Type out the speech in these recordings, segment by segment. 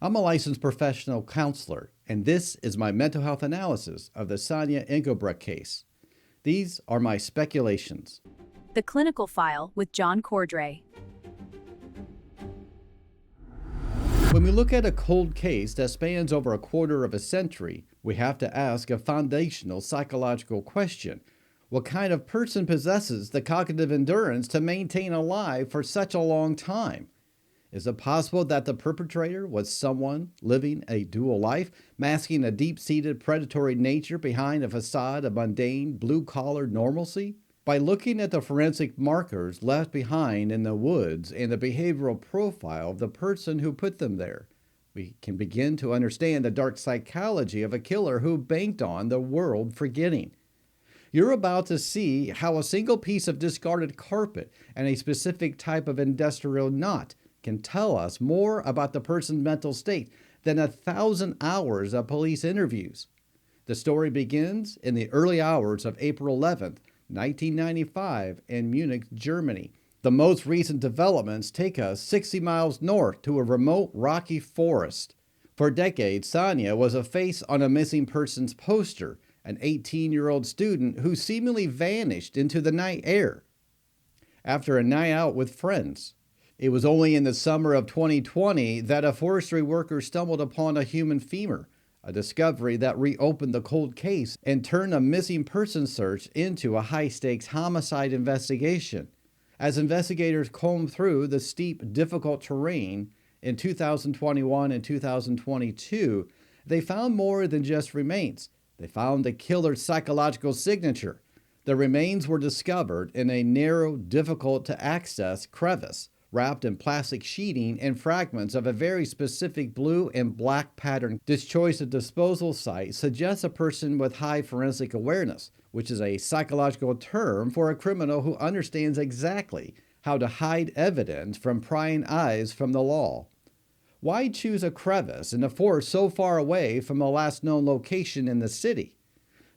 I'm a licensed professional counselor, and this is my mental health analysis of the Sonja Engelbrecht case. These are my speculations. The Clinical File with John Cordray. When we look at a cold case that spans over a quarter of a century, we have to ask a foundational psychological question. What kind of person possesses the cognitive endurance to maintain alive for such a long time? Is it possible that the perpetrator was someone living a dual life, masking a deep-seated predatory nature behind a facade of mundane, blue-collar normalcy? By looking at the forensic markers left behind in the woods and the behavioral profile of the person who put them there, we can begin to understand the dark psychology of a killer who banked on the world forgetting. You're about to see how a single piece of discarded carpet and a specific type of industrial knot can tell us more about the person's mental state than 1,000 hours of police interviews. The story begins in the early hours of April 11th, 1995 in Munich, Germany. The most recent developments take us 60 miles north to a remote rocky forest. For decades, Sonja was a face on a missing persons poster, an 18-year-old student who seemingly vanished into the night air after a night out with friends. It was only in the summer of 2020 that a forestry worker stumbled upon a human femur, a discovery that reopened the cold case and turned a missing person search into a high-stakes homicide investigation. As investigators combed through the steep, difficult terrain in 2021 and 2022, they found more than just remains. They found the killer's psychological signature. The remains were discovered in a narrow, difficult-to-access crevice, wrapped in plastic sheeting and fragments of a very specific blue and black pattern. This choice of disposal site suggests a person with high forensic awareness, which is a psychological term for a criminal who understands exactly how to hide evidence from prying eyes from the law. Why choose a crevice in a forest so far away from the last known location in the city?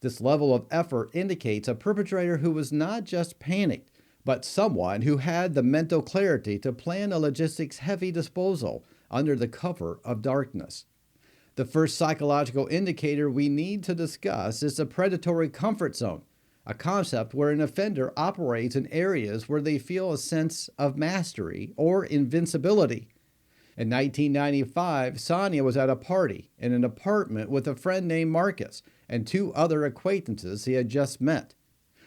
This level of effort indicates a perpetrator who was not just panicked, but someone who had the mental clarity to plan a logistics-heavy disposal under the cover of darkness. The first psychological indicator we need to discuss is the predatory comfort zone, a concept where an offender operates in areas where they feel a sense of mastery or invincibility. In 1995, Sonja was at a party in an apartment with a friend named Marcus and two other acquaintances he had just met.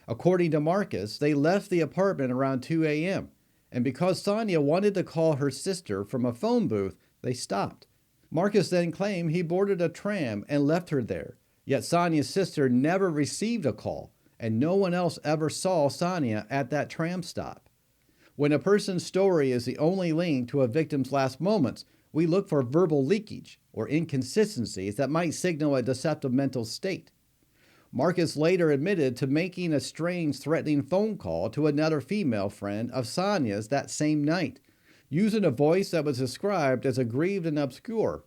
According to Marcus, they left the apartment around 2 a.m., and because Sonja wanted to call her sister from a phone booth, they stopped. Marcus then claimed he boarded a tram and left her there, yet Sonja's sister never received a call, and no one else ever saw Sonja at that tram stop. When a person's story is the only link to a victim's last moments, we look for verbal leakage or inconsistencies that might signal a deceptive mental state. Marcus later admitted to making a strange, threatening phone call to another female friend of Sonja's that same night, using a voice that was described as aggrieved and obscure.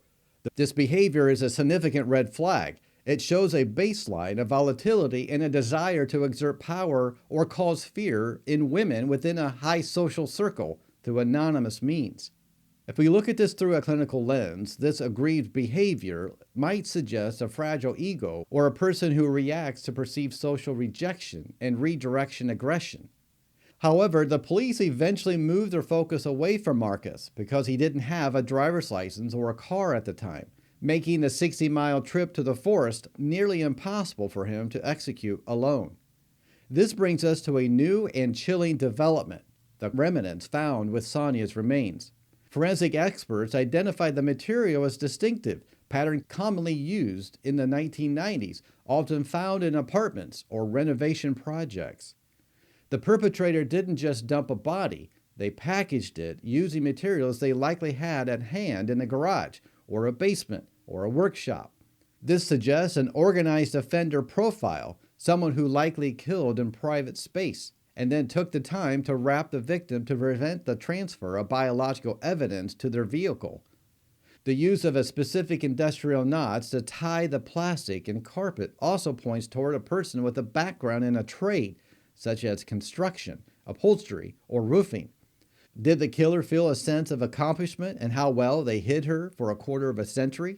This behavior is a significant red flag. It shows a baseline of volatility and a desire to exert power or cause fear in women within a high social circle through anonymous means. If we look at this through a clinical lens, this aggrieved behavior might suggest a fragile ego or a person who reacts to perceived social rejection and redirection aggression. However, the police eventually moved their focus away from Marcus because he didn't have a driver's license or a car at the time, making the 60-mile trip to the forest nearly impossible for him to execute alone. This brings us to a new and chilling development, the remnants found with Sonja's remains. Forensic experts identified the material as distinctive, pattern commonly used in the 1990s, often found in apartments or renovation projects. The perpetrator didn't just dump a body, they packaged it using materials they likely had at hand in a garage or a basement or a workshop. This suggests an organized offender profile, someone who likely killed in private space, and then took the time to wrap the victim to prevent the transfer of biological evidence to their vehicle. The use of a specific industrial knots to tie the plastic and carpet also points toward a person with a background in a trade, such as construction, upholstery, or roofing. Did the killer feel a sense of accomplishment in how well they hid her for a quarter of a century?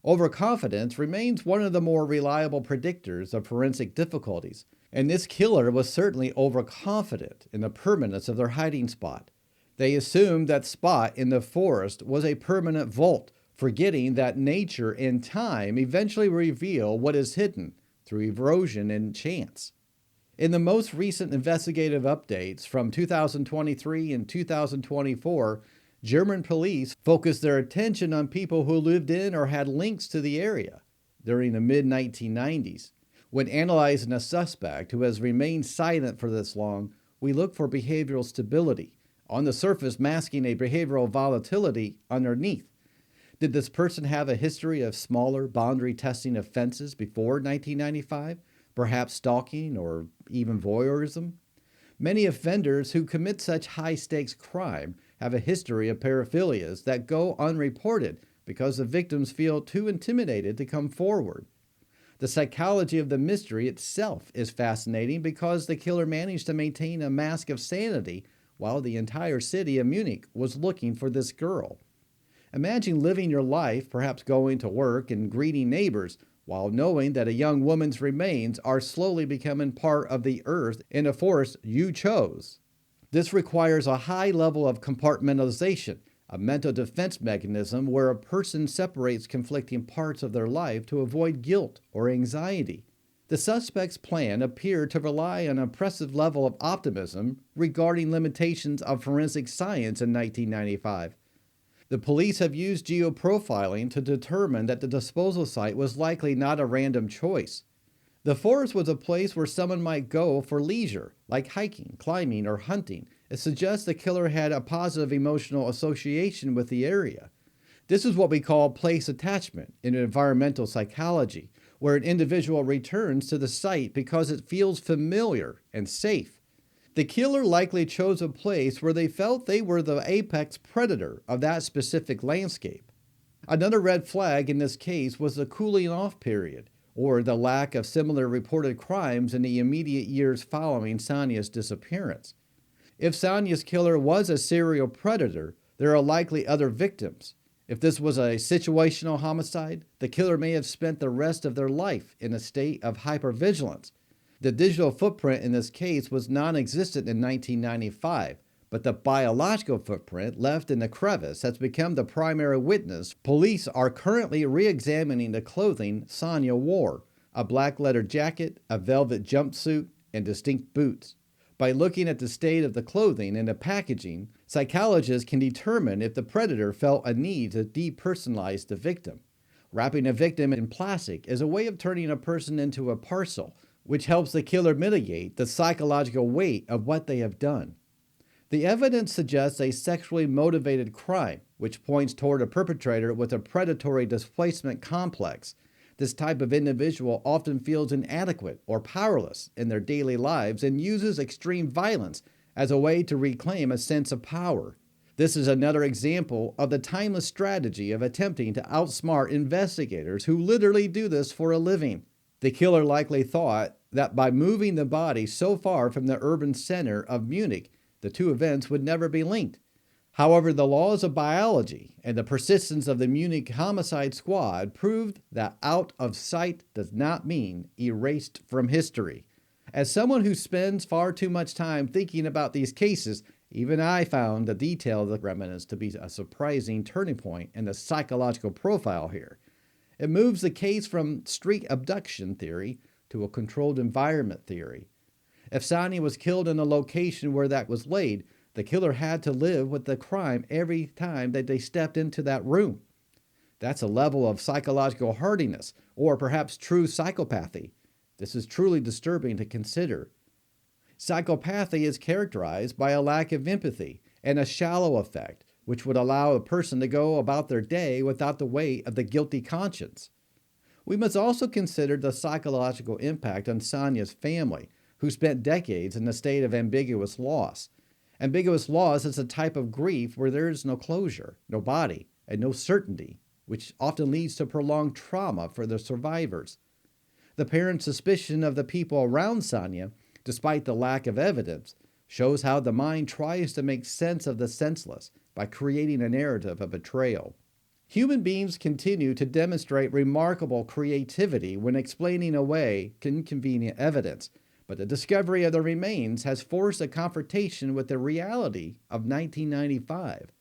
Overconfidence remains one of the more reliable predictors of forensic difficulties, and this killer was certainly overconfident in the permanence of their hiding spot. They assumed that spot in the forest was a permanent vault, forgetting that nature and time eventually reveal what is hidden through erosion and chance. In the most recent investigative updates from 2023 and 2024, German police focused their attention on people who lived in or had links to the area during the mid-1990s. When analyzing a suspect who has remained silent for this long, we look for behavioral stability, on the surface masking a behavioral volatility underneath. Did this person have a history of smaller boundary testing offenses before 1995? Perhaps stalking or even voyeurism? Many offenders who commit such high-stakes crime have a history of paraphilias that go unreported because the victims feel too intimidated to come forward. The psychology of the mystery itself is fascinating because the killer managed to maintain a mask of sanity while the entire city of Munich was looking for this girl. Imagine living your life, perhaps going to work and greeting neighbors, while knowing that a young woman's remains are slowly becoming part of the earth in a forest you chose. This requires a high level of compartmentalization, a mental defense mechanism where a person separates conflicting parts of their life to avoid guilt or anxiety. The suspect's plan appeared to rely on an impressive level of optimism regarding limitations of forensic science in 1995. The police have used geoprofiling to determine that the disposal site was likely not a random choice. The forest was a place where someone might go for leisure, like hiking, climbing, or hunting. It suggests the killer had a positive emotional association with the area. This is what we call place attachment in environmental psychology, where an individual returns to the site because it feels familiar and safe. The killer likely chose a place where they felt they were the apex predator of that specific landscape. Another red flag in this case was the cooling off period, or the lack of similar reported crimes in the immediate years following Sonja's disappearance. If Sonja's killer was a serial predator, there are likely other victims. If this was a situational homicide, the killer may have spent the rest of their life in a state of hypervigilance. The digital footprint in this case was non-existent in 1995, but the biological footprint left in the crevice has become the primary witness. Police are currently re-examining the clothing Sonja wore, a black leather jacket, a velvet jumpsuit, and distinct boots. By looking at the state of the clothing and the packaging, psychologists can determine if the predator felt a need to depersonalize the victim. Wrapping a victim in plastic is a way of turning a person into a parcel, which helps the killer mitigate the psychological weight of what they have done. The evidence suggests a sexually motivated crime, which points toward a perpetrator with a predatory displacement complex. This type of individual often feels inadequate or powerless in their daily lives and uses extreme violence as a way to reclaim a sense of power. This is another example of the timeless strategy of attempting to outsmart investigators who literally do this for a living. The killer likely thought that by moving the body so far from the urban center of Munich, the two events would never be linked. However, the laws of biology and the persistence of the Munich homicide squad proved that out of sight does not mean erased from history. As someone who spends far too much time thinking about these cases, even I found the detail of the remnants to be a surprising turning point in the psychological profile here. It moves the case from street abduction theory to a controlled environment theory. If Sonja was killed in a location where that was laid, the killer had to live with the crime every time that they stepped into that room. That's a level of psychological hardiness, or perhaps true psychopathy. This is truly disturbing to consider. Psychopathy is characterized by a lack of empathy and a shallow affect, which would allow a person to go about their day without the weight of the guilty conscience. We must also consider the psychological impact on Sonja's family, who spent decades in a state of ambiguous loss. Ambiguous loss is a type of grief where there is no closure, no body, and no certainty, which often leads to prolonged trauma for the survivors. The parents' suspicion of the people around Sonja, despite the lack of evidence, shows how the mind tries to make sense of the senseless by creating a narrative of betrayal. Human beings continue to demonstrate remarkable creativity when explaining away inconvenient evidence, but the discovery of the remains has forced a confrontation with the reality of 1995.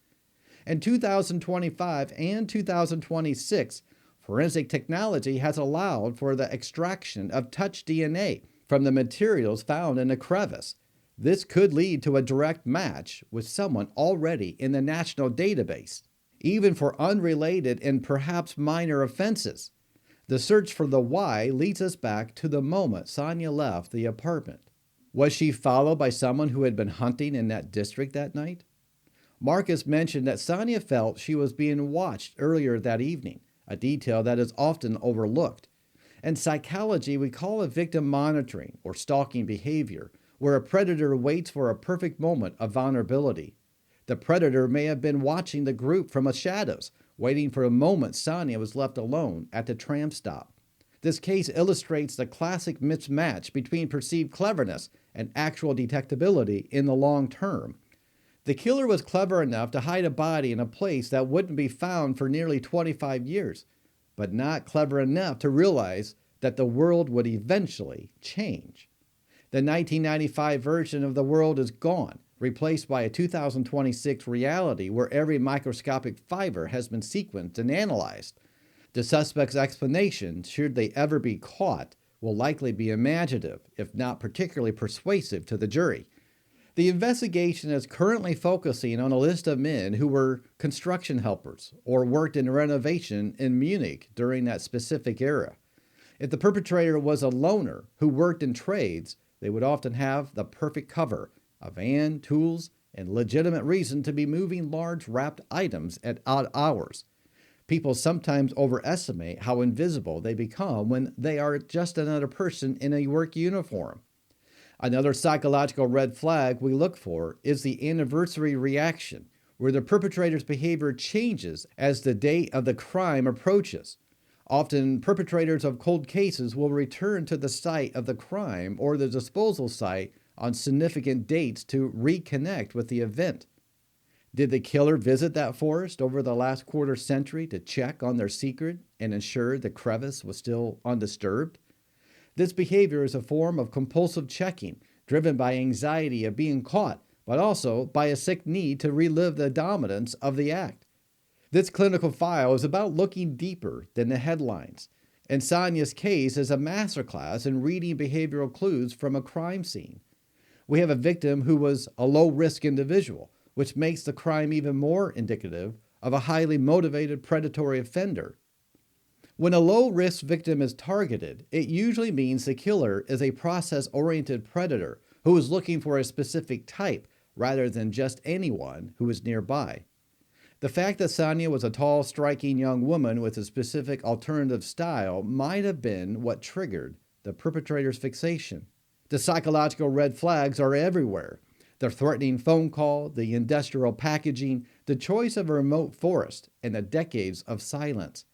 In 2025 and 2026, forensic technology has allowed for the extraction of touch DNA from the materials found in a crevice. This could lead to a direct match with someone already in the national database, even for unrelated and perhaps minor offenses. The search for the why leads us back to the moment Sonja left the apartment. Was she followed by someone who had been hunting in that district that night? Marcus mentioned that Sonja felt she was being watched earlier that evening, a detail that is often overlooked. In psychology, we call it victim monitoring or stalking behavior, where a predator waits for a perfect moment of vulnerability. The predator may have been watching the group from the shadows, waiting for a moment Sonja was left alone at the tram stop. This case illustrates the classic mismatch between perceived cleverness and actual detectability in the long term. The killer was clever enough to hide a body in a place that wouldn't be found for nearly 25 years, but not clever enough to realize that the world would eventually change. The 1995 version of the world is gone, replaced by a 2026 reality where every microscopic fiber has been sequenced and analyzed. The suspect's explanation, should they ever be caught, will likely be imaginative, if not particularly persuasive to the jury. The investigation is currently focusing on a list of men who were construction helpers or worked in renovation in Munich during that specific era. If the perpetrator was a loner who worked in trades, they would often have the perfect cover, a van, tools, and legitimate reason to be moving large wrapped items at odd hours. People sometimes overestimate how invisible they become when they are just another person in a work uniform. Another psychological red flag we look for is the anniversary reaction, where the perpetrator's behavior changes as the date of the crime approaches. Often, perpetrators of cold cases will return to the site of the crime or the disposal site on significant dates to reconnect with the event. Did the killer visit that forest over the last quarter century to check on their secret and ensure the crevice was still undisturbed? This behavior is a form of compulsive checking, driven by anxiety of being caught, but also by a sick need to relive the dominance of the act. This clinical file is about looking deeper than the headlines, and Sonja's case is a masterclass in reading behavioral clues from a crime scene. We have a victim who was a low-risk individual, which makes the crime even more indicative of a highly motivated predatory offender. When a low-risk victim is targeted, it usually means the killer is a process-oriented predator who is looking for a specific type rather than just anyone who is nearby. The fact that Sonja was a tall, striking young woman with a specific alternative style might have been what triggered the perpetrator's fixation. The psychological red flags are everywhere. The threatening phone call, the industrial packaging, the choice of a remote forest, and the decades of silence.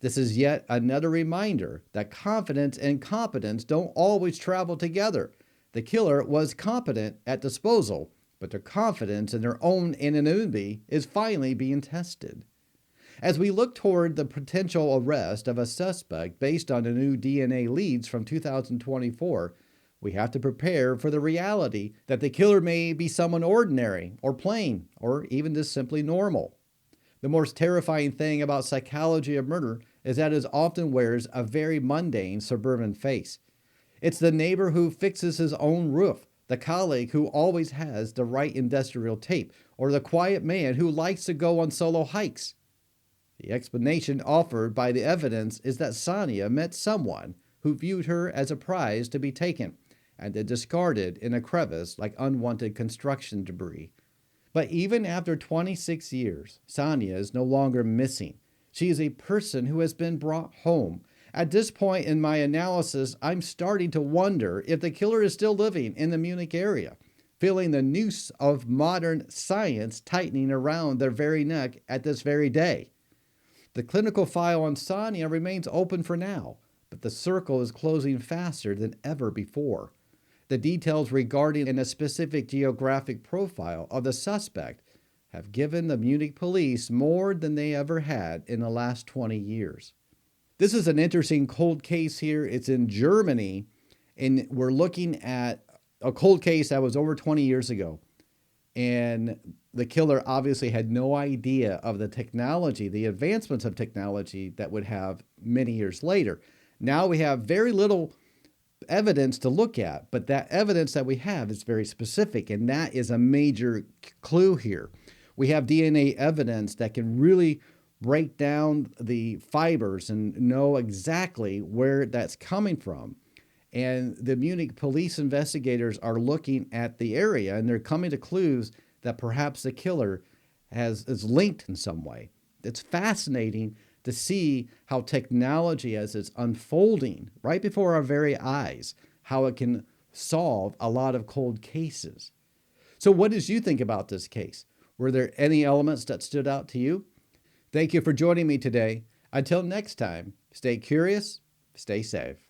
This is yet another reminder that confidence and competence don't always travel together. The killer was competent at disposal, but their confidence in their own anonymity is finally being tested. As we look toward the potential arrest of a suspect based on the new DNA leads from 2024, we have to prepare for the reality that the killer may be someone ordinary or plain or even just simply normal. The most terrifying thing about psychology of murder is that it often wears a very mundane suburban face. It's the neighbor who fixes his own roof, the colleague who always has the right industrial tape, or the quiet man who likes to go on solo hikes. The explanation offered by the evidence is that Sonja met someone who viewed her as a prize to be taken and then discarded in a crevice like unwanted construction debris. But even after 26 years, Sonja is no longer missing. She is a person who has been brought home. At this point in my analysis, I'm starting to wonder if the killer is still living in the Munich area, feeling the noose of modern science tightening around their very neck at this very day. The clinical file on Sonja remains open for now, but the circle is closing faster than ever before. The details regarding a specific geographic profile of the suspect have given the Munich police more than they ever had in the last 20 years. This is an interesting cold case here. It's in Germany, and we're looking at a cold case that was over 20 years ago. And the killer obviously had no idea of the technology, the advancements of technology that would have many years later. Now we have very little evidence to look at, but that evidence that we have is very specific, and that is a major clue here. We have DNA evidence that can really break down the fibers and know exactly where that's coming from. And the Munich police investigators are looking at the area, and they're coming to clues that perhaps the killer is linked in some way. It's fascinating to see how technology, as it's unfolding right before our very eyes, how it can solve a lot of cold cases. So what did you think about this case? Were there any elements that stood out to you? Thank you for joining me today. Until next time, stay curious, stay safe.